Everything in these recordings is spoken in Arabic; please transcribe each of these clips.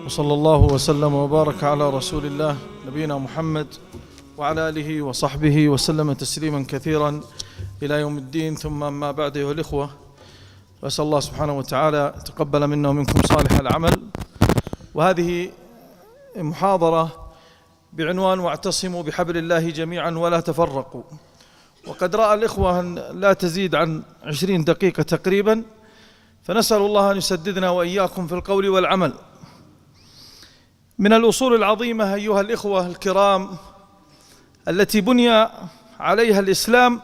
وصلى الله وسلم وبارك على رسول الله نبينا محمد وعلى آله وصحبه وسلم تسليما كثيرا إلى يوم الدين. ثم ما بعد أيها الإخوة، وأسأل الله سبحانه وتعالى تقبل منا ومنكم صالح العمل. وهذه محاضرة بعنوان واعتصموا بحبل الله جميعا ولا تفرقوا. وقد رأى الإخوة أن لا تزيد عن 20 دقيقة تقريبا، فنسأل الله أن يسددنا وإياكم في القول والعمل. من الأصول العظيمة أيها الإخوة الكرام التي بني عليها الإسلام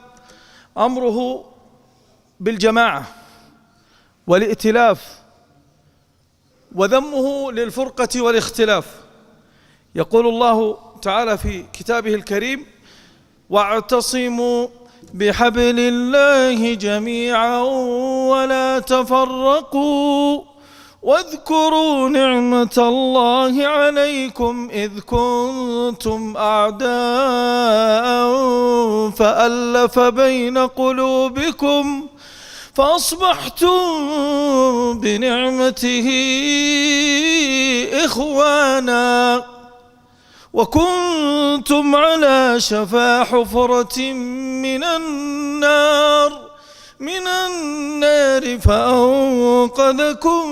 أمره بالجماعة والائتلاف، وذمه للفرقة والاختلاف. يقول الله تعالى في كتابه الكريم: واعتصموا بحبل الله جميعا ولا تفرقوا واذكروا نعمة الله عليكم إذ كنتم أعداء فألف بين قلوبكم فأصبحتم بنعمته إخوانا وكنتم على شفا حفرة من النار فأنقذكم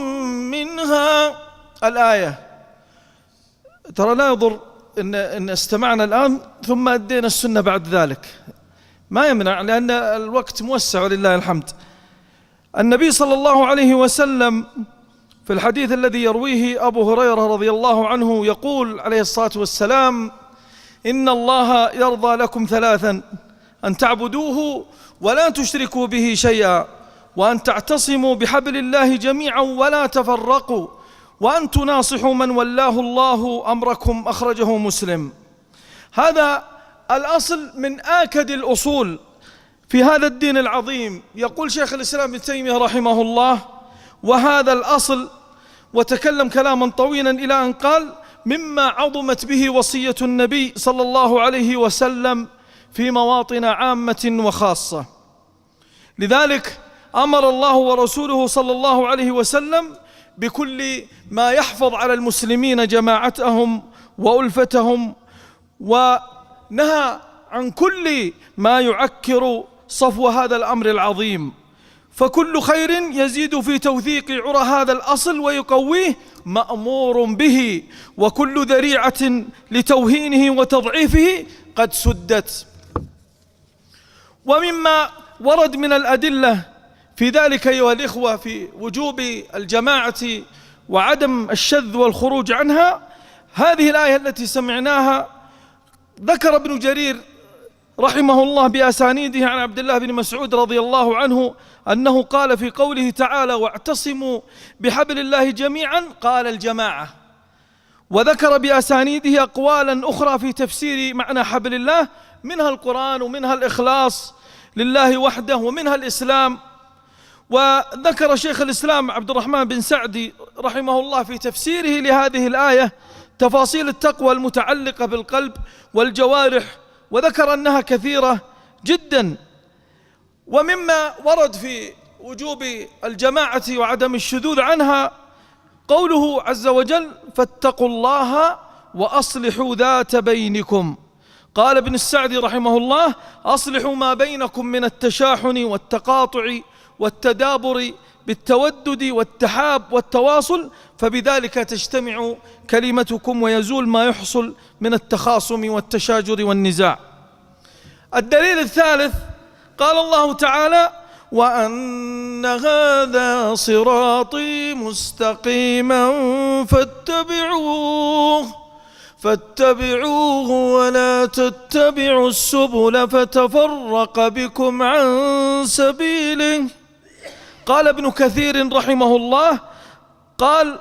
منها. الآية. ترى لا يضر إن استمعنا الآن ثم أدينا السنة بعد ذلك، ما يمنع، لأن الوقت موسع ولله الحمد. النبي صلى الله عليه وسلم في الحديث الذي يرويه أبو هريرة رضي الله عنه يقول عليه الصلاة والسلام: إن الله يرضى لكم ثلاثا: أن تعبدوه ولا تشركوا به شيئا، وأن تعتصموا بحبل الله جميعا ولا تفرقوا، وأن تناصحوا من ولاه الله أمركم. أخرجه مسلم. هذا الأصل من آكد الأصول في هذا الدين العظيم. يقول شيخ الإسلام ابن تيمية رحمه الله: وهذا الأصل، وتكلم كلاما طويلا إلى أن قال: مما عظمت به وصية النبي صلى الله عليه وسلم في مواطن عامة وخاصة. لذلك أمر الله ورسوله صلى الله عليه وسلم بكل ما يحفظ على المسلمين جماعتهم وألفتهم، ونهى عن كل ما يعكر صفو هذا الأمر العظيم. فكل خير يزيد في توثيق عرى هذا الأصل ويقويه مأمور به، وكل ذريعة لتوهينه وتضعيفه قد سدت. ومما ورد من الأدلة في ذلك أيها الإخوة في وجوب الجماعة وعدم الشذ والخروج عنها هذه الآية التي سمعناها. ذكر ابن جرير رحمه الله بأسانيده عن عبد الله بن مسعود رضي الله عنه أنه قال في قوله تعالى: واعتصموا بحبل الله جميعا، قال الجماعة. وذكر بأسانيده أقوالا أخرى في تفسير معنى حبل الله، منها القرآن ومنها الإخلاص لله وحده ومنها الإسلام. وذكر شيخ الإسلام عبد الرحمن بن سعدي رحمه الله في تفسيره لهذه الآية تفاصيل التقوى المتعلقة بالقلب والجوارح، وذكر أنها كثيرة جدا. ومما ورد في وجوب الجماعة وعدم الشذوذ عنها قوله عز وجل: فاتقوا الله وأصلحوا ذات بينكم. قال ابن السعدي رحمه الله: أصلحوا ما بينكم من التشاحن والتقاطع والتدابر بالتودد والتحاب والتواصل، فبذلك تجتمع كلمتكم ويزول ما يحصل من التخاصم والتشاجر والنزاع. الدليل الثالث قال الله تعالى: وأن هذا صراطي مستقيما فاتبعوه ولا تتبعوا السبل فتفرق بكم عن سبيله. قال ابن كثير رحمه الله قال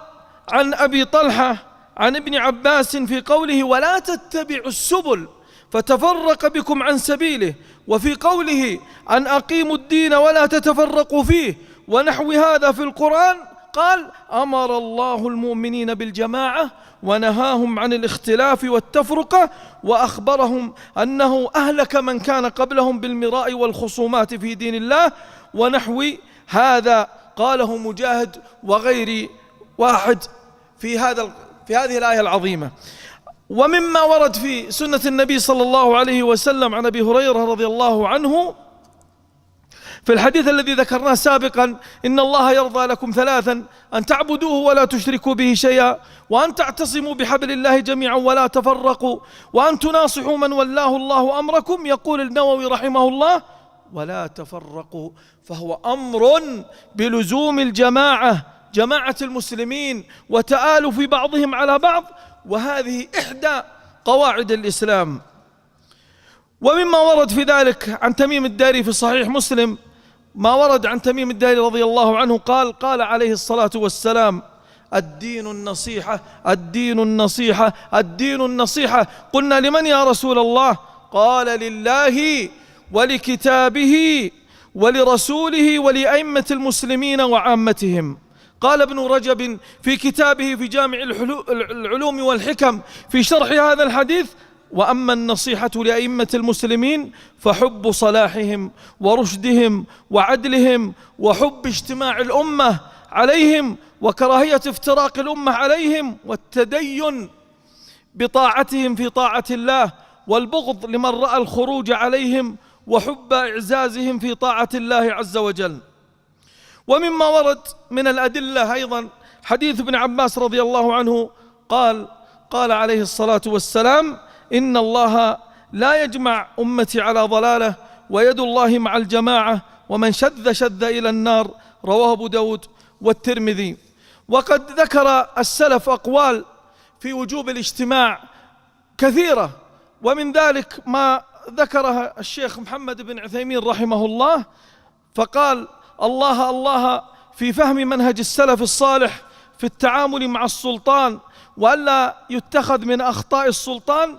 عن أبي طلحة عن ابن عباس في قوله: ولا تتبعوا السبل فتفرق بكم عن سبيله، وفي قوله: أن أقيموا الدين ولا تتفرقوا فيه، ونحو هذا في القرآن قال: أمر الله المؤمنين بالجماعة ونهاهم عن الاختلاف والتفرقة، وأخبرهم أنه أهلك من كان قبلهم بالمراء والخصومات في دين الله. ونحو هذا قاله مجاهد وغير واحد في هذا في هذه الآية العظيمة. ومما ورد في سنة النبي صلى الله عليه وسلم عن أبي هريرة رضي الله عنه في الحديث الذي ذكرناه سابقا: إن الله يرضى لكم ثلاثا: أن تعبدوه ولا تشركوا به شيئا، وأن تعتصموا بحبل الله جميعا ولا تفرقوا، وأن تناصحوا من ولاه الله أمركم. يقول النووي رحمه الله: ولا تفرقوا، فهو أمر بلزوم الجماعة، جماعة المسلمين وتآلف بعضهم على بعض، وهذه إحدى قواعد الإسلام. ومما ورد في ذلك عن تميم الداري في صحيح مسلم، ما ورد عن تميم الداري رضي الله عنه قال عليه الصلاة والسلام: الدين النصيحة، الدين النصيحة، الدين النصيحة. قلنا: لمن يا رسول الله؟ قال: لله ولكتابه ولرسوله ولأئمة المسلمين وعامتهم. قال ابن رجب في كتابه في جامع العلوم والحكم في شرح هذا الحديث: وأما النصيحة لأئمة المسلمين فحب صلاحهم ورشدهم وعدلهم، وحب اجتماع الأمة عليهم وكراهية افتراق الأمة عليهم، والتدين بطاعتهم في طاعة الله، والبغض لمن رأى الخروج عليهم، وحب إعزازهم في طاعة الله عز وجل. ومما ورد من الأدلة أيضا حديث ابن عباس رضي الله عنه قال عليه الصلاة والسلام: إن الله لا يجمع أمتي على ضلالة، ويد الله مع الجماعة، ومن شذ إلى النار. رواه أبو داود والترمذي. وقد ذكر السلف أقوال في وجوب الاجتماع كثيرة، ومن ذلك ما ذكرها الشيخ محمد بن عثيمين رحمه الله، فقال: الله في فهم منهج السلف الصالح في التعامل مع السلطان، وألا يتخذ من أخطاء السلطان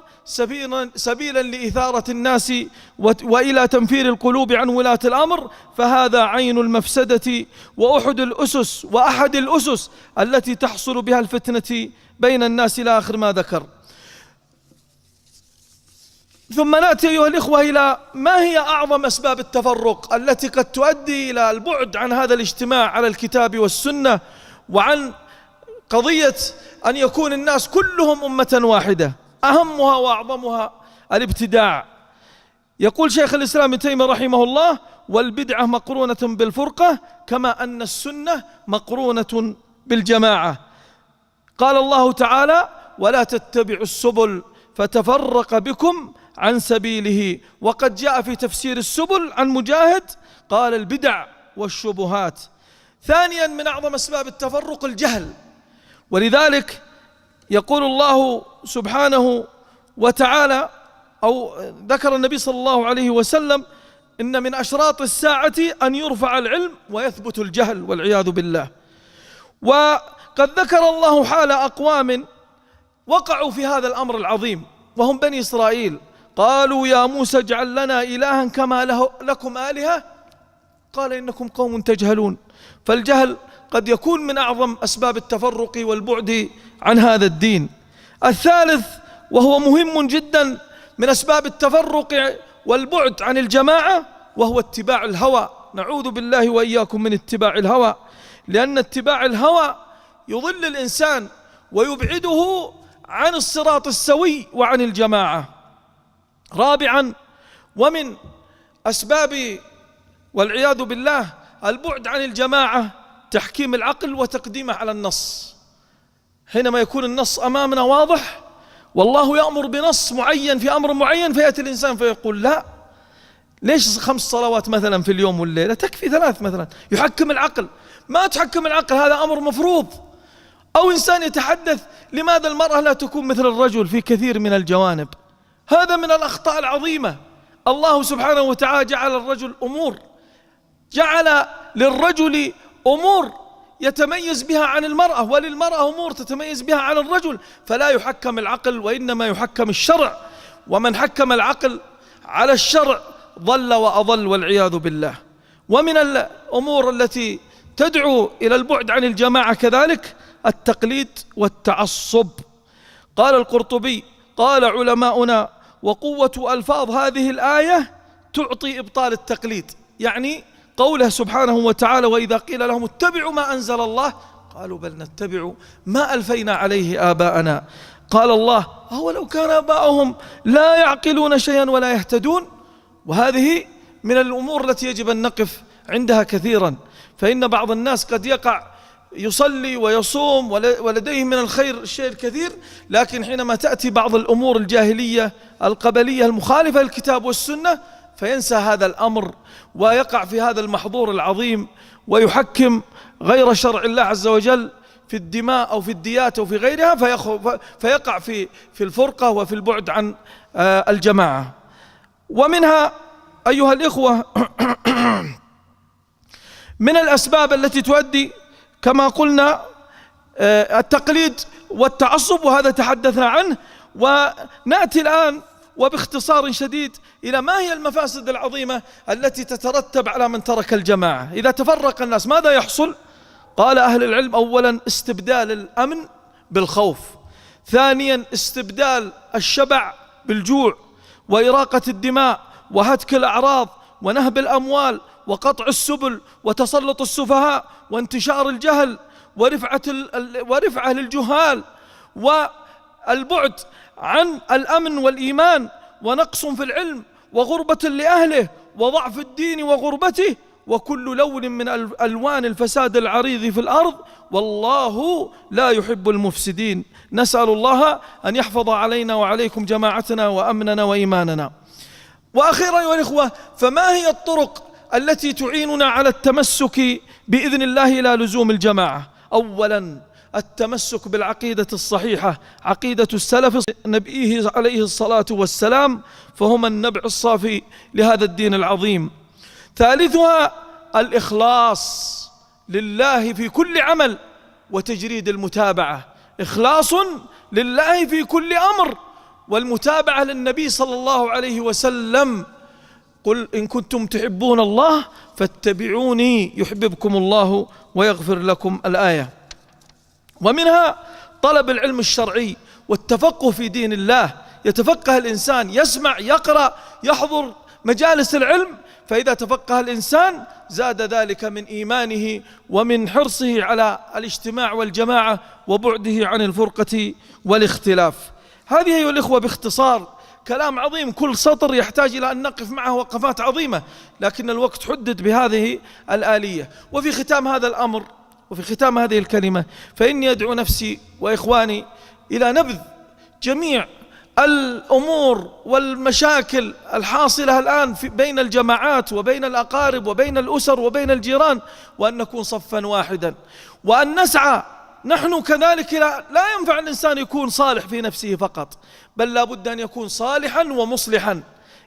سبيلا لإثارة الناس وإلى تنفير القلوب عن ولاة الأمر، فهذا عين المفسدة وأحد الأسس التي تحصل بها الفتنة بين الناس، إلى آخر ما ذكر. ثم نأتي أيها الإخوة إلى ما هي أعظم أسباب التفرق التي قد تؤدي إلى البعد عن هذا الاجتماع على الكتاب والسنة، وعن قضية أن يكون الناس كلهم أمة واحدة. أهمها وأعظمها الابتداع. يقول شيخ الإسلام ابن تيمية رحمه الله: والبدعة مقرونة بالفرقة كما أن السنة مقرونة بالجماعة. قال الله تعالى: ولا تتبعوا السبل فتفرق بكم عن سبيله. وقد جاء في تفسير السبل عن مجاهد قال: البدع والشبهات. ثانيا من أعظم أسباب التفرق الجهل، ولذلك يقول الله سبحانه وتعالى، أو ذكر النبي صلى الله عليه وسلم: إن من أشراط الساعة أن يرفع العلم ويثبت الجهل، والعياذ بالله. وقد ذكر الله حال أقوام وقعوا في هذا الأمر العظيم، وهم بني إسرائيل. قالوا: يا موسى اجعل لنا إلها كما لكم آلهة، قال: إنكم قوم تجهلون. فالجهل قد يكون من أعظم أسباب التفرق والبعد عن هذا الدين. الثالث وهو مهم جدا من أسباب التفرق والبعد عن الجماعة، وهو اتباع الهوى. نعوذ بالله وإياكم من اتباع الهوى، لأن اتباع الهوى يضل الإنسان ويبعده عن الصراط السوي وعن الجماعة. رابعا ومن أسباب والعياذ بالله البعد عن الجماعة تحكيم العقل وتقديمه على النص. حينما يكون النص أمامنا واضح، والله يأمر بنص معين في أمر معين، فيأتي الإنسان فيقول: لا، ليش 5 صلوات مثلا في اليوم والليلة؟ تكفي 3 مثلا. يحكم العقل. ما تحكم العقل، هذا أمر مفروض. أو إنسان يتحدث: لماذا المرأة لا تكون مثل الرجل في كثير من الجوانب؟ هذا من الأخطاء العظيمة. الله سبحانه وتعالى جعل للرجل أمور يتميز بها عن المرأة، وللمرأة أمور تتميز بها عن الرجل، فلا يحكم العقل وإنما يحكم الشرع. ومن حكم العقل على الشرع ضل وأضل، والعياذ بالله. ومن الأمور التي تدعو إلى البعد عن الجماعة كذلك التقليد والتعصب. قال القرطبي: قال علماؤنا: وقوة ألفاظ هذه الآية تعطي إبطال التقليد. يعني قوله سبحانه وتعالى: وإذا قيل لهم اتبعوا ما أنزل الله قالوا بل نتبع ما ألفينا عليه آباءنا. قال الله أولو كان آباؤهم لا يعقلون شيئا ولا يهتدون. وهذه من الأمور التي يجب أن نقف عندها كثيرا، فإن بعض الناس قد يقع يصلي ويصوم ولديه من الخير الشيء الكثير، لكن حينما تأتي بعض الأمور الجاهلية القبلية المخالفة للكتاب والسنة فينسى هذا الأمر ويقع في هذا المحظور العظيم، ويحكم غير شرع الله عز وجل في الدماء أو في الديات أو في غيرها، فيقع في الفرقة وفي البعد عن الجماعة. ومنها أيها الإخوة من الأسباب التي تؤدي كما قلنا التقليد والتعصب، وهذا تحدثنا عنه. ونأتي الآن وباختصار شديد إلى ما هي المفاسد العظيمة التي تترتب على من ترك الجماعة. إذا تفرق الناس ماذا يحصل؟ قال أهل العلم أولا استبدال الأمن بالخوف، ثانيا استبدال الشبع بالجوع، وإراقة الدماء، وهتك الأعراض، ونهب الأموال، وقطع السبل، وتسلط السفهاء، وانتشار الجهل، ورفعة للجهال، والبعد عن الأمن والإيمان، ونقص في العلم، وغربة لأهله، وضعف الدين وغربته، وكل لون من ألوان الفساد العريض في الأرض، والله لا يحب المفسدين. نسأل الله أن يحفظ علينا وعليكم جماعتنا وأمننا وإيماننا. وأخيرا أيها الإخوة، فما هي الطرق التي تعيننا على التمسك بإذن الله إلى لزوم الجماعة؟ أولا التمسك بالعقيدة الصحيحة، عقيدة السلف نبيه عليه الصلاة والسلام، فهم النبع الصافي لهذا الدين العظيم. ثالثها الإخلاص لله في كل عمل وتجريد المتابعة، إخلاص لله في كل أمر والمتابعة للنبي صلى الله عليه وسلم. قل إن كنتم تحبون الله فاتبعوني يحببكم الله ويغفر لكم، الآية. ومنها طلب العلم الشرعي والتفقه في دين الله، يتفقه الإنسان، يسمع، يقرأ، يحضر مجالس العلم، فإذا تفقه الإنسان زاد ذلك من إيمانه ومن حرصه على الاجتماع والجماعة وبعده عن الفرقة والاختلاف. هذه أيها الإخوة باختصار كلام عظيم، كل سطر يحتاج إلى أن نقف معه وقفات عظيمة، لكن الوقت حدد بهذه الآلية. وفي ختام هذا الأمر وفي ختام هذه الكلمة فإني أدعو نفسي وإخواني إلى نبذ جميع الأمور والمشاكل الحاصلة الآن بين الجماعات وبين الأقارب وبين الأسر وبين الجيران، وأن نكون صفا واحدا، وأن نسعى نحن كذلك. لا ينفع الإنسان يكون صالح في نفسه فقط، بل لا بد أن يكون صالحا ومصلحا،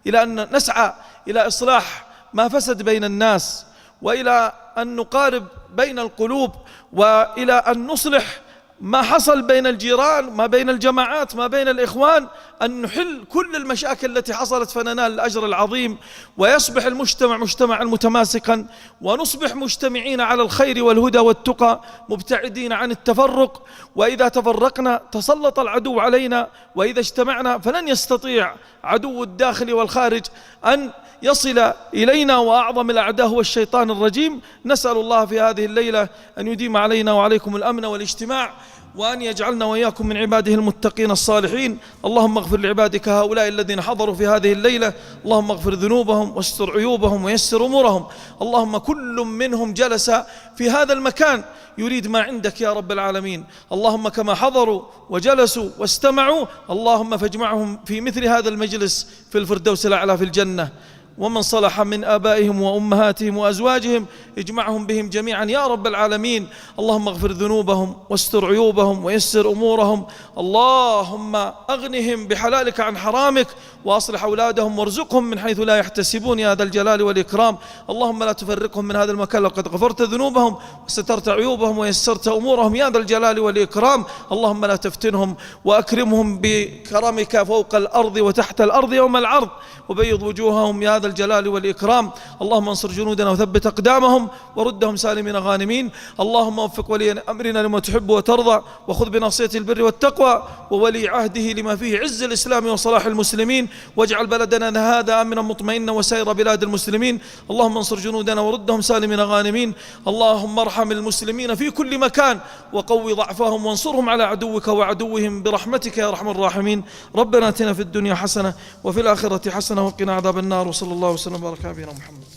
إلى أن نسعى إلى إصلاح ما فسد بين الناس، وإلى أن نقارب بين القلوب، وإلى أن نصلح ما حصل بين الجيران، ما بين الجماعات، ما بين الإخوان، أن نحل كل المشاكل التي حصلت فننال الأجر العظيم، ويصبح المجتمع مجتمعا متماسكا، ونصبح مجتمعين على الخير والهدى والتقى، مبتعدين عن التفرق. وإذا تفرقنا تسلط العدو علينا، وإذا اجتمعنا فلن يستطيع عدو الداخل والخارج أن يصل إلينا، وأعظم الأعداء هو الشيطان الرجيم. نسأل الله في هذه الليلة أن يديم علينا وعليكم الأمن والاجتماع، وأن يجعلنا وإياكم من عباده المتقين الصالحين. اللهم اغفر لعبادك هؤلاء الذين حضروا في هذه الليلة، اللهم اغفر ذنوبهم واستر عيوبهم ويسر أمورهم. اللهم كل منهم جلس في هذا المكان يريد ما عندك يا رب العالمين، اللهم كما حضروا وجلسوا واستمعوا، اللهم فاجمعهم في مثل هذا المجلس في الفردوس الأعلى في الجنة. ومن صلح من آبائهم وأمهاتهم وأزواجهم اجمعهم بهم جميعا يا رب العالمين. اللهم اغفر ذنوبهم واستر عيوبهم ويسر أمورهم. اللهم أغنهم بحلالك عن حرامك، وأصلح أولادهم وارزقهم من حيث لا يحتسبون يا ذا الجلال والإكرام. اللهم لا تفرقهم من هذا المكان، لقد غفرت ذنوبهم وسترت عيوبهم ويسرت أمورهم يا ذا الجلال والإكرام. اللهم لا تفتنهم، وأكرمهم بكرمك فوق الأرض وتحت الأرض يوم العرض، وبيض وجوههم يا ذا الجلال والإكرام. اللهم انصر جنودنا وثبت أقدامهم وردهم سالمين غانمين. اللهم وفق ولي أمرنا لما تحب وترضى، وخذ بناصية البر والتقوى وولي عهده لما فيه عز الإسلام وصلاح المسلمين، واجعل بلدنا هذا آمنا مطمئنا وسائر بلاد المسلمين. اللهم انصر جنودنا وردهم سالمين غانمين. اللهم ارحم المسلمين في كل مكان وقو ضعفهم وانصرهم على عدوك وعدوهم برحمتك يا أرحم الراحمين. ربنا آتنا في الدنيا حسنة وفي الآخرة حسنة وقنا عذاب النار. وصلى الله وسلم وبارك على نبينا محمد.